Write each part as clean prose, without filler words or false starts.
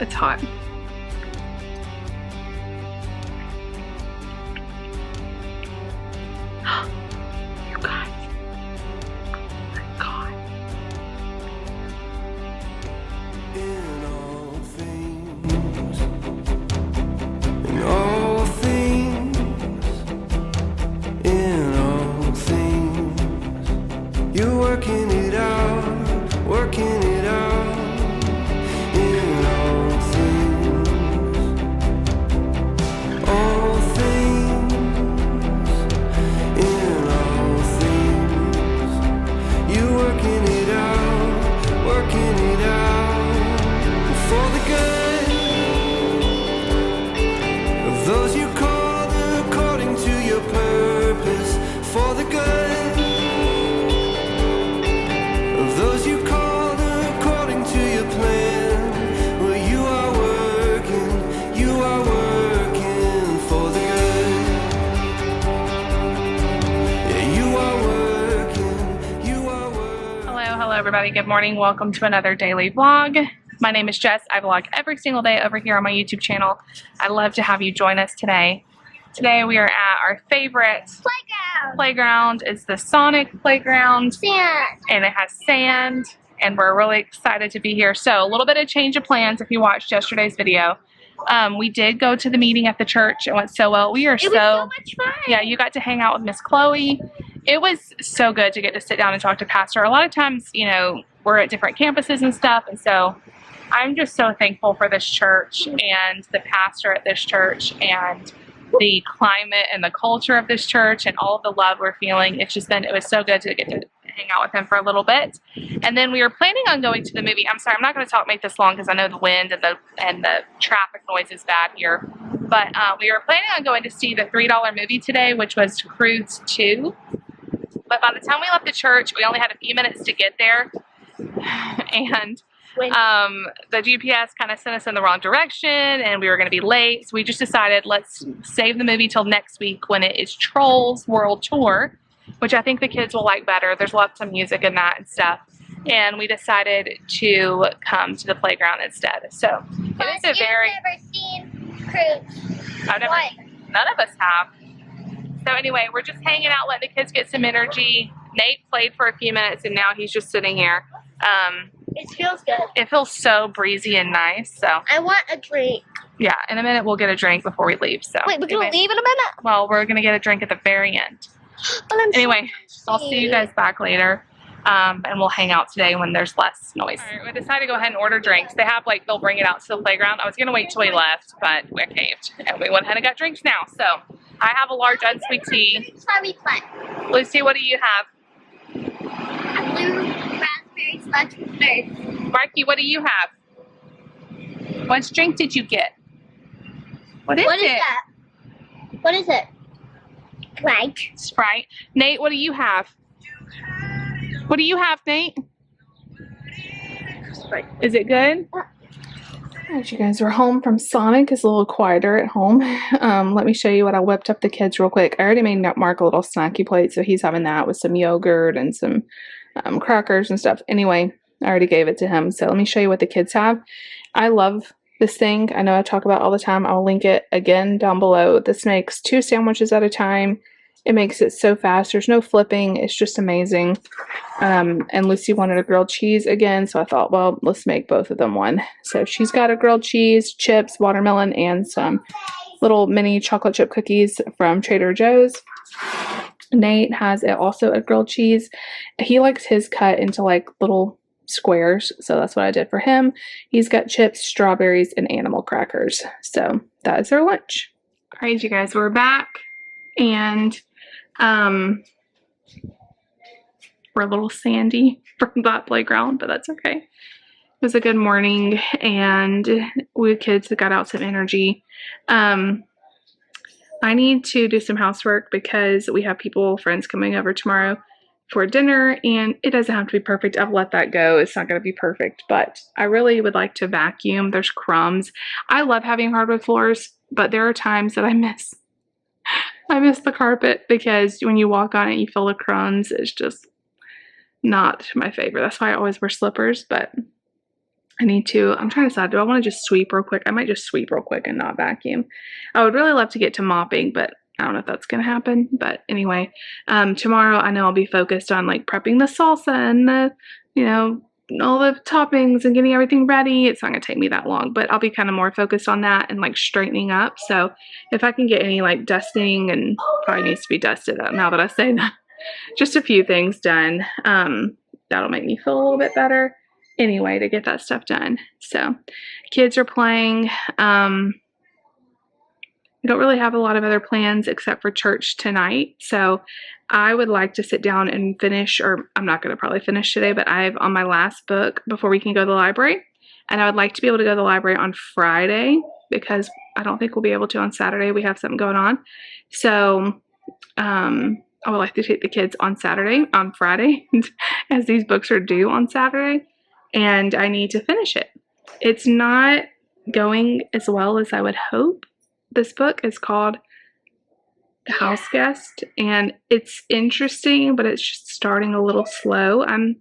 It's hot. You guys. Oh my God. In all things, in all things, in all things, you're working it out, working it out. In all things, all things, in all things, you're working it out, working it out. For the good of those you called according to your purpose. For the good of those you called according to your plan. Well, you are working for the good. Yeah, you are working. Hello everybody. Good morning. Welcome to another daily vlog. My name is Jess. I vlog every single day over here on my YouTube channel. I'd love to have you join us today. Today we are at our favorite playground. It's the Sonic playground. Sand. And it has sand. And we're really excited to be here. So a little bit of change of plans if you watched yesterday's video. We did go to the meeting at the church. It went so well. It was so much fun. Yeah, you got to hang out with Miss Chloe. It was so good to get to sit down and talk to Pastor. A lot of times, you know, we're at different campuses and stuff, and so I'm just so thankful for this church and the pastor at this church and the climate and the culture of this church and all of the love we're feeling. It was so good to get to hang out with him for a little bit. And then we were planning on going to the movie. I'm sorry, I'm not going to make this long because I know the wind and the traffic noise is bad here. But we were planning on going to see the $3 movie today, which was Cruise 2. But by the time we left the church, we only had a few minutes to get there. And the GPS kind of sent us in the wrong direction and we were going to be late. So we just decided let's save the movie till next week when it is Trolls World Tour, which I think the kids will like better. There's lots of music in that and stuff. And we decided to come to the playground instead. So it is a very... You've never seen Cruise. None of us have. So anyway, we're just hanging out, letting the kids get some energy. Nate played for a few minutes and now he's just sitting here. It feels good. It feels so breezy and nice. So I want a drink. yeah, in a minute we'll get a drink before we leave. So Wait, we're going to leave in a minute? Well, we're going to get a drink at the very end. But I'm Anyway, so I'll see you guys back later. And we'll hang out today when there's less noise. All right, we decided to go ahead and order drinks. They have, they'll bring it out to the playground. I was going to wait till we left, but we caved. And we went ahead and got drinks now. So I have a large unsweet tea. It's probably fun. Lucy, what do you have? A blue raspberry sludge first. Marky, what do you have? What drink did you get? What is it? That? What is it? Sprite. Sprite. Nate, what do you have? What do you have, Nate? Sprite. Is it good? Alright, you guys, we're home from Sonic. It's a little quieter at home. Let me show you what I whipped up the kids real quick. I already made Mark a little snacky plate, so he's having that with some yogurt and some crackers and stuff. Anyway, I already gave it to him, so let me show you what the kids have. I love this thing. I know I talk about it all the time. I'll link it again down below. This makes 2 sandwiches at a time. It makes it so fast. There's no flipping. It's just amazing. And Lucy wanted a grilled cheese again, so I thought, well, let's make both of them one. So she's got a grilled cheese, chips, watermelon, and some little mini chocolate chip cookies from Trader Joe's. Nate has also a grilled cheese. He likes his cut into little squares, so that's what I did for him. He's got chips, strawberries, and animal crackers. So that is our lunch. All right, you guys, we're back. And we're a little sandy from that playground, but that's okay. It was a good morning, and we kids got out some energy. I need to do some housework because we have friends coming over tomorrow for dinner, and it doesn't have to be perfect. I've let that go. It's not going to be perfect, but I really would like to vacuum. There's crumbs. I love having hardwood floors, but there are times that I miss the carpet because when you walk on it, you feel the crumbs. It's just not my favorite. That's why I always wear slippers, but I'm trying to decide, do I want to just sweep real quick? I might just sweep real quick and not vacuum. I would really love to get to mopping, but I don't know if that's going to happen. But anyway, tomorrow I know I'll be focused on like prepping the salsa and all the toppings and getting everything ready. It's not going to take me that long, but I'll be kind of more focused on that and like straightening up. So if I can get any like dusting, and probably needs to be dusted now that I say that, just a few things done, that'll make me feel a little bit better anyway to get that stuff done. So kids are playing. I don't really have a lot of other plans except for church tonight. So I would like to sit down and finish, or I'm not going to probably finish today, but I'm on my last book before we can go to the library. And I would like to be able to go to the library on Friday because I don't think we'll be able to on Saturday. We have something going on. So I would like to take the kids on Friday, as these books are due on Saturday. And I need to finish it. It's not going as well as I would hope. This book is called The House Guest, and it's interesting, but it's just starting a little slow. I'm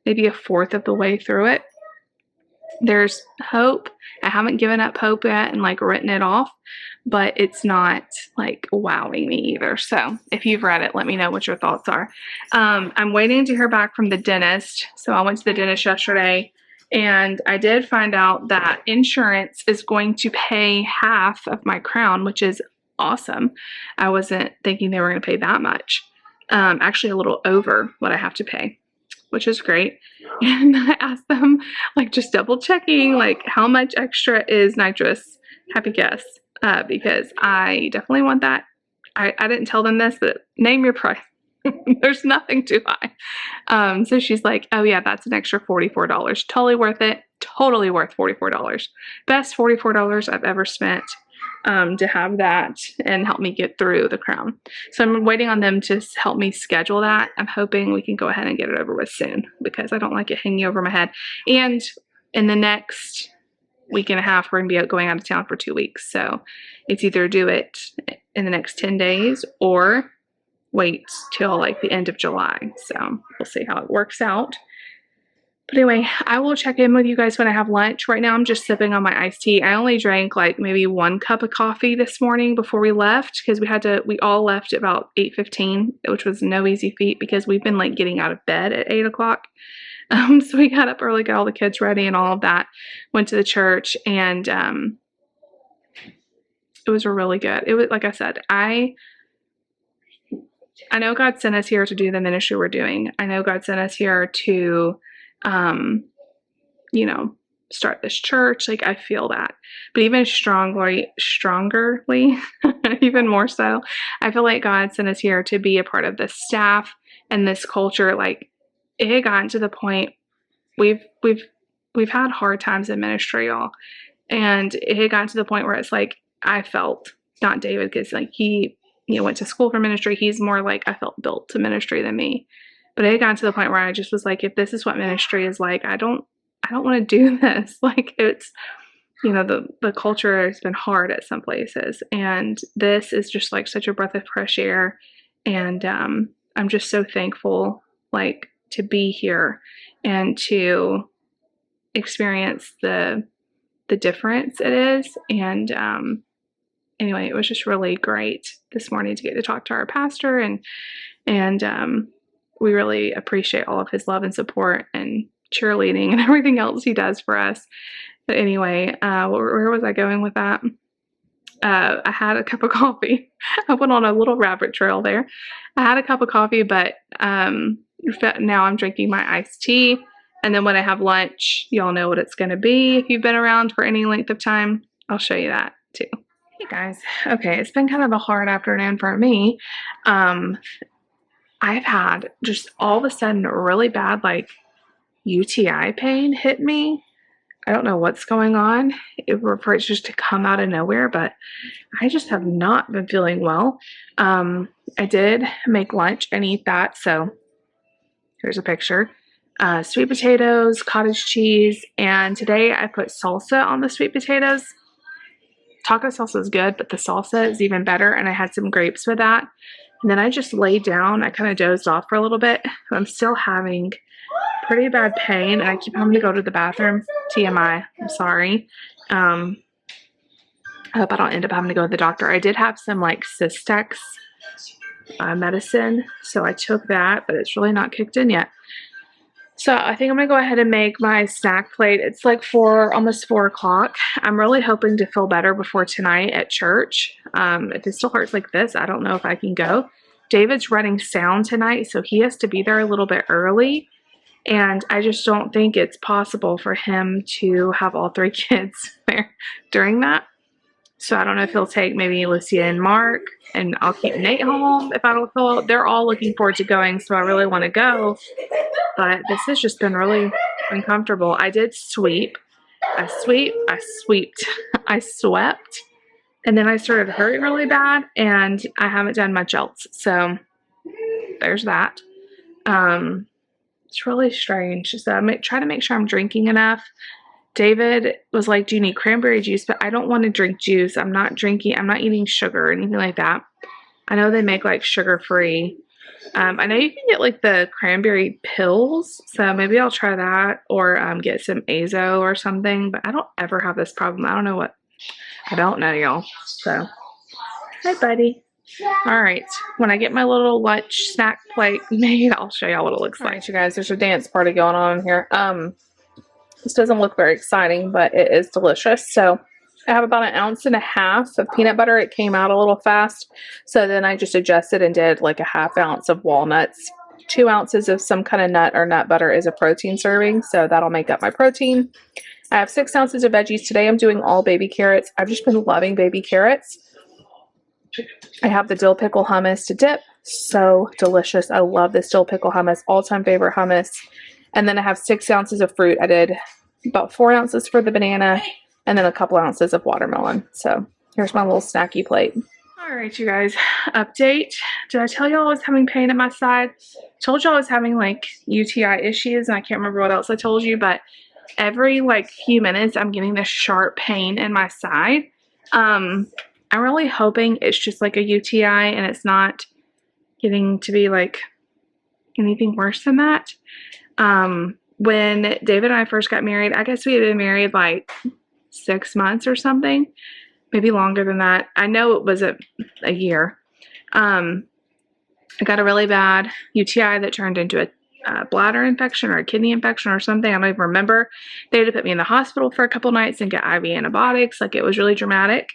maybe a fourth of the way through it. There's hope. I haven't given up hope yet and like written it off, but it's not like wowing me either. So if you've read it, let me know what your thoughts are. I'm waiting to hear back from the dentist. So I went to the dentist yesterday, and I did find out that insurance is going to pay half of my crown, which is awesome. I wasn't thinking they were going to pay that much. Actually a little over what I have to pay, which is great. And I asked them, like, just double checking, like, how much extra is nitrous? Happy guess, because I definitely want that. I didn't tell them this, but name your price. There's nothing too high. So she's like, oh yeah, that's an extra $44. Totally worth it. Totally worth $44. Best $44 I've ever spent to have that and help me get through the crown. So I'm waiting on them to help me schedule that. I'm hoping we can go ahead and get it over with soon because I don't like it hanging over my head. And in the next week and a half, we're going to be going out of town for 2 weeks. So it's either do it in the next 10 days or wait till like the end of July. So we'll see how it works out. But anyway, I will check in with you guys when I have lunch. Right now I'm just sipping on my iced tea. I only drank like maybe 1 cup of coffee this morning before we left because we all left about 8:15, which was no easy feat because we've been like getting out of bed at 8 o'clock. So we got up early, got all the kids ready and all of that, went to the church, and it was really good. It was, like I said, I know God sent us here to do the ministry we're doing. I know God sent us here to, start this church. Like, I feel that. But even strongerly, even more so, I feel like God sent us here to be a part of this staff and this culture. Like, it had gotten to the point, we've had hard times in ministry, y'all. And it had gotten to the point where it's like, I felt, not David, because like he went to school for ministry. He's more like, I felt built to ministry than me. But it had gotten to the point where I just was like, if this is what ministry is like, I don't want to do this. Like, it's, the culture has been hard at some places. And this is just like such a breath of fresh air. And I'm just so thankful, like, to be here and to experience the difference it is. And anyway, it was just really great this morning to get to talk to our pastor, and we really appreciate all of his love and support and cheerleading and everything else he does for us. But anyway, where was I going with that? I had a cup of coffee. I went on a little rabbit trail there. I had a cup of coffee, but now I'm drinking my iced tea. And then when I have lunch, y'all know what it's going to be. If you've been around for any length of time, I'll show you that too. Hey guys. Okay, it's been kind of a hard afternoon for me. I've had just all of a sudden really bad like UTI pain hit me. I don't know what's going on. For it just to come out of nowhere, but I just have not been feeling well. I did make lunch and eat that. So here's a picture. Sweet potatoes, cottage cheese, and today I put salsa on the sweet potatoes. Taco salsa is good, but the salsa is even better, and I had some grapes with that. And then I just laid down. I kind of dozed off for a little bit. I'm still having pretty bad pain, and I keep having to go to the bathroom. TMI. I'm sorry. I hope I don't end up having to go to the doctor. I did have some like Cystex medicine, so I took that, but it's really not kicked in yet. So I think I'm gonna go ahead and make my snack plate. It's like almost 4 o'clock. I'm really hoping to feel better before tonight at church. If it still hurts like this, I don't know if I can go. David's running sound tonight, so he has to be there a little bit early. And I just don't think it's possible for him to have all 3 kids there during that. So I don't know if he'll take maybe Lucia and Mark, and I'll keep Nate home if I don't feel. They're all looking forward to going, so I really want to go. But this has just been really uncomfortable. I did sweep. I swept. And then I started hurting really bad, and I haven't done much else. So there's that. It's really strange. So I try to make sure I'm drinking enough. David was like, do you need cranberry juice? But I don't want to drink juice. I'm not eating sugar or anything like that. I know they make like sugar-free. I know you can get like the cranberry pills, so maybe I'll try that, or get some Azo or something, but I don't ever have this problem. I don't know, y'all. So, hi, buddy. All right, when I get my little lunch snack plate made, I'll show y'all what it looks like. All right, you guys, there's a dance party going on here. This doesn't look very exciting, but it is delicious. So I have about 1.5 ounces of peanut butter. It came out a little fast, so then I just adjusted and did like 1/2 ounce of walnuts. 2 ounces of some kind of nut or nut butter is a protein serving, so that'll make up my protein. I have 6 ounces of veggies. Today I'm doing all baby carrots. I've just been loving baby carrots. I have the dill pickle hummus to dip. So delicious. I love this dill pickle hummus. All-time favorite hummus. And then I have 6 ounces of fruit. I did about 4 ounces for the banana, and then a couple ounces of watermelon. So here's my little snacky plate. All right, you guys, update. Did I tell y'all I was having pain at my side? Told y'all I was having like UTI issues, and I can't remember what else I told you, but every like few minutes I'm getting this sharp pain in my side. I'm really hoping it's just like a UTI and it's not getting to be like anything worse than that. When David and I first got married, I guess we had been married like 6 months or something, maybe longer than that. I know it was a year. I got a really bad UTI that turned into a bladder infection or a kidney infection or something. I don't even remember. They had to put me in the hospital for a couple nights and get IV antibiotics. Like, it was really dramatic,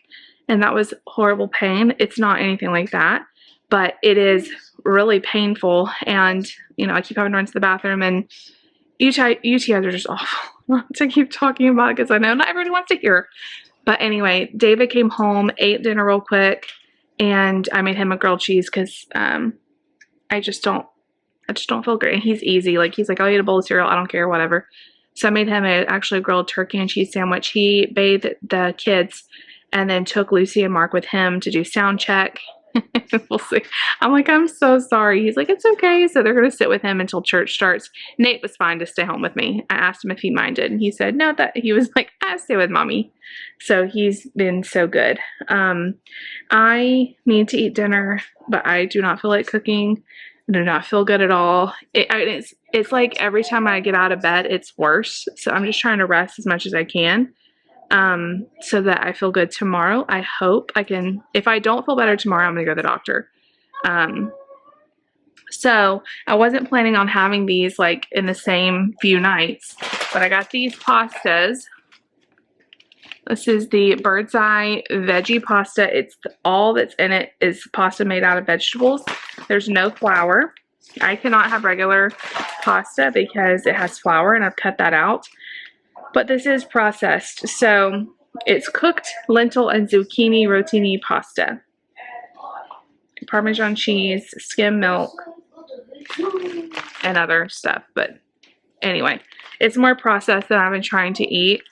and that was horrible pain. It's not anything like that, but it is really painful. And, you know, I keep having to run to the bathroom, and UTIs are just awful to keep talking about because I know not everybody wants to hear. But anyway, David came home, ate dinner real quick, and I made him a grilled cheese because I just don't feel great. And he's easy. Like, he's like, I'll eat a bowl of cereal. I don't care, whatever. So I made him actually a grilled turkey and cheese sandwich. He bathed the kids and then took Lucy and Mark with him to do sound check. We'll see. I'm like, I'm so sorry. He's like, it's okay. So they're going to sit with him until church starts. Nate was fine to stay home with me. I asked him if he minded, and he said no. That he was like, I stay with mommy. So he's been so good. I need to eat dinner, but I do not feel like cooking. I do not feel good at all. It's like every time I get out of bed, it's worse. So I'm just trying to rest as much as I can. So that I feel good tomorrow. I hope I can. If I don't feel better tomorrow, I'm gonna go to the doctor. So I wasn't planning on having these like in the same few nights, but I got these pastas. This is the Bird's Eye veggie pasta. It's all that's in it is pasta made out of vegetables. There's no flour. I cannot have regular pasta because it has flour, and I've cut that out. But this is processed, so it's cooked lentil and zucchini rotini pasta. Parmesan cheese, skim milk, and other stuff. But anyway, it's more processed than I've been trying to eat.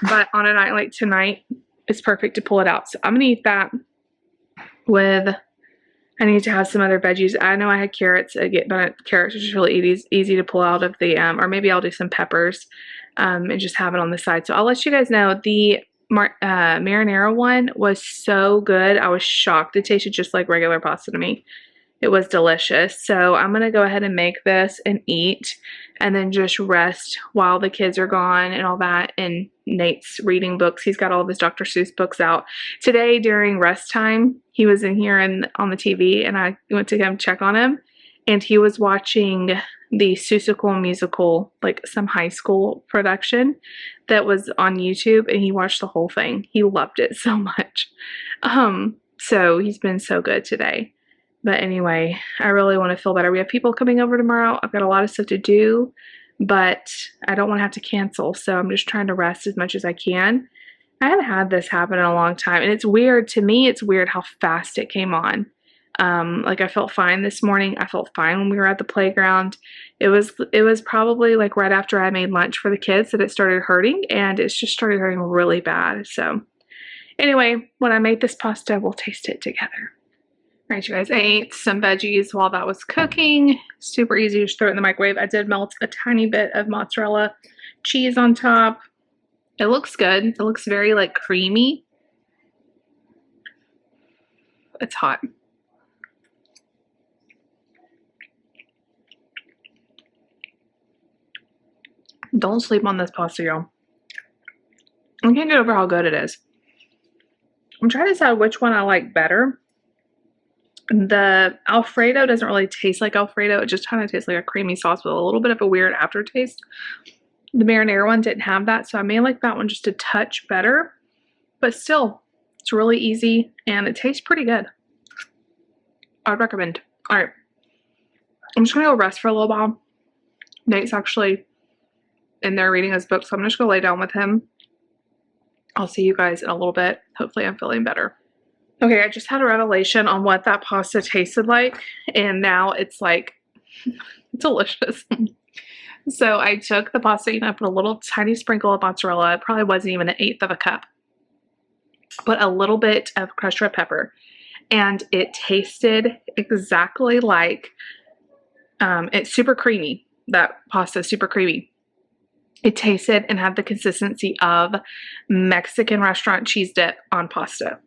But on a night like tonight, it's perfect to pull it out. So I'm going to eat that with, I need to have some other veggies. I know I had carrots, but carrots are just really easy to pull out of the, or maybe I'll do some peppers. And just have it on the side. So I'll let you guys know. The marinara one was so good. I was shocked. It tasted just like regular pasta to me. It was delicious. So I'm going to go ahead and make this and eat and then just rest while the kids are gone and all that. And Nate's reading books. He's got all of his Dr. Seuss books out. Today during rest time, he was in here and on the TV, and I went to him check on him, and he was watching the Seussical musical, like some high school production that was on YouTube, and he watched the whole thing. He loved it so much. So he's been so good today. But anyway, I really want to feel better. We have people coming over tomorrow. I've got a lot of stuff to do, but I don't want to have to cancel. So I'm just trying to rest as much as I can. I haven't had this happen in a long time. And it's weird. To me, it's weird how fast it came on. Like I felt fine this morning. I felt fine when we were at the playground. It was probably like right after I made lunch for the kids that it started hurting, and it's just started hurting really bad. So anyway, when I make this pasta, we'll taste it together. All right, you guys, I ate some veggies while that was cooking. Super easy, just throw it in the microwave. I did melt a tiny bit of mozzarella cheese on top. It looks good. It looks very like creamy. It's hot. Don't sleep on this pasta, y'all. I can't get over how good it is. I'm trying to decide which one I like better. The Alfredo doesn't really taste like Alfredo. It just kind of tastes like a creamy sauce with a little bit of a weird aftertaste. The marinara one didn't have that, so I may like that one just a touch better. But still, it's really easy, and it tastes pretty good. I'd recommend. All right. I'm just going to go rest for a little while. Nate's actually in there reading his book, so I'm just going to lay down with him. I'll see you guys in a little bit. Hopefully I'm feeling better. Okay, I just had a revelation on what that pasta tasted like, and now it's like delicious. So I took the pasta, I put a little tiny sprinkle of mozzarella. It probably wasn't even 1/8 of a cup. Put a little bit of crushed red pepper, and it tasted exactly like, it's super creamy. That pasta is super creamy. It tasted and had the consistency of Mexican restaurant cheese dip on pasta.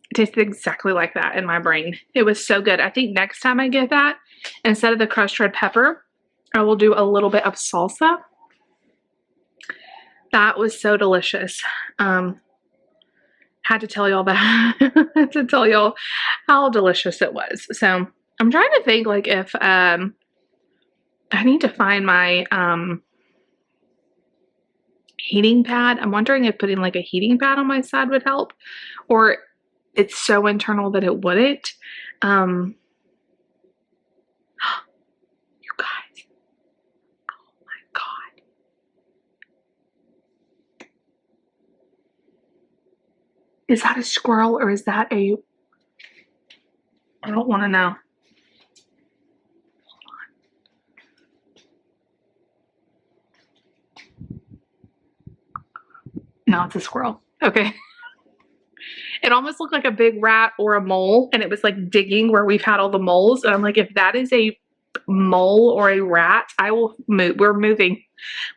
It tasted exactly like that in my brain. It was so good. I think next time I get that, instead of the crushed red pepper, I will do a little bit of salsa. That was so delicious. Had to tell y'all that. Had to tell y'all how delicious it was. So I'm trying to think like if I need to find my heating pad. I'm wondering if putting like a heating pad on my side would help, or it's so internal that it wouldn't. You guys. Oh my God. Is that a squirrel or is that a... I don't want to know. Hold on. No, it's a squirrel. Okay. It almost looked like a big rat or a mole, and it was like digging where we've had all the moles. And I'm like, if that is a mole or a rat, I will move. We're moving,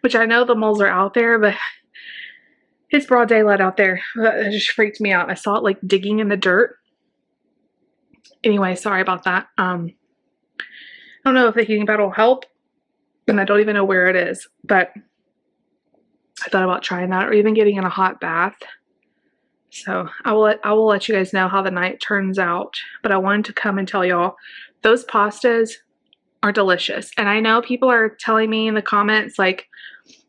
which I know the moles are out there, but it's broad daylight out there. That just freaked me out. I saw it like digging in the dirt. Anyway, sorry about that. I don't know if the heating pad will help, and I don't even know where it is, but I thought about trying that, or even getting in a hot bath. So I will let you guys know how the night turns out. But I wanted to come and tell y'all those pastas are delicious. And I know people are telling me in the comments, like,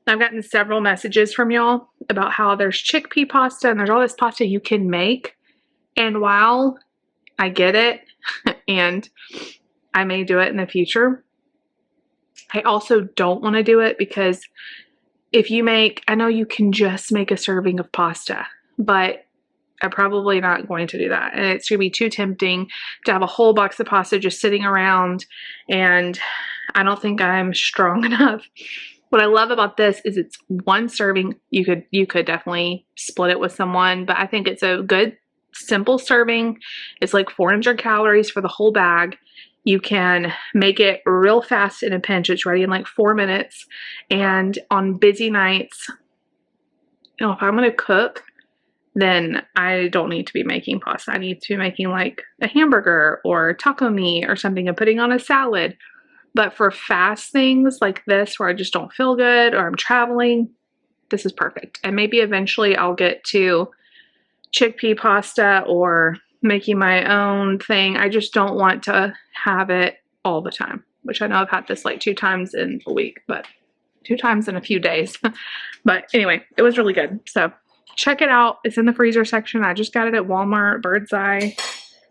I've gotten several messages from y'all about how there's chickpea pasta and there's all this pasta you can make. And while I get it, and I may do it in the future, I also don't want to do it because if you make, I know you can just make a serving of pasta, but I'm probably not going to do that. And it's going to be too tempting to have a whole box of pasta just sitting around, and I don't think I'm strong enough. What I love about this is it's one serving. You could definitely split it with someone, but I think it's a good simple serving. It's like 400 calories for the whole bag. You can make it real fast in a pinch. It's ready in like 4 minutes. And on busy nights, if I'm going to cook, then I don't need to be making pasta. I need to be making like a hamburger or taco meat or something and putting on a salad. But for fast things like this where I just don't feel good or I'm traveling, this is perfect. And maybe eventually I'll get to chickpea pasta or making my own thing. I just don't want to have it all the time, which I know I've had this like 2 times in a week, but 2 times in a few days. But anyway, it was really good. So check it out. It's in the freezer section. I just got it at Walmart, Bird's Eye.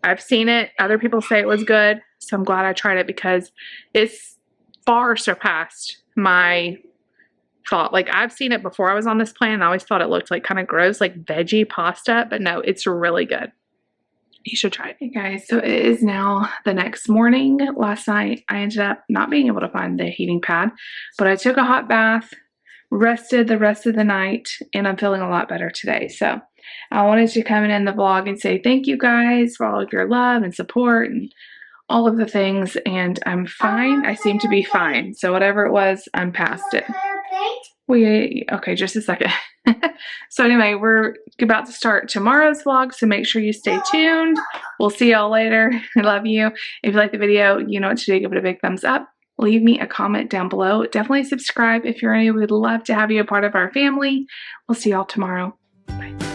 I've seen it. Other people say it was good. So I'm glad I tried it because it's far surpassed my thought. Like I've seen it before I was on this plan. I always thought it looked like kind of gross, like veggie pasta, but no, it's really good. You should try it. Hey guys, so it is now the next morning. Last night I ended up not being able to find the heating pad, but I took a hot bath, rested the rest of the night, and I'm feeling a lot better today. So I wanted to come in the vlog and say thank you guys for all of your love and support and all of the things, and I'm fine. I seem to be fine. So whatever it was, I'm past it. Okay, just a second. So anyway, we're about to start tomorrow's vlog, so make sure you stay tuned. We'll see y'all later. I love you. If you like the video, you know what to do. Give it a big thumbs up. Leave me a comment down below. Definitely subscribe if you're new. We'd love to have you a part of our family. We'll see y'all tomorrow. Bye.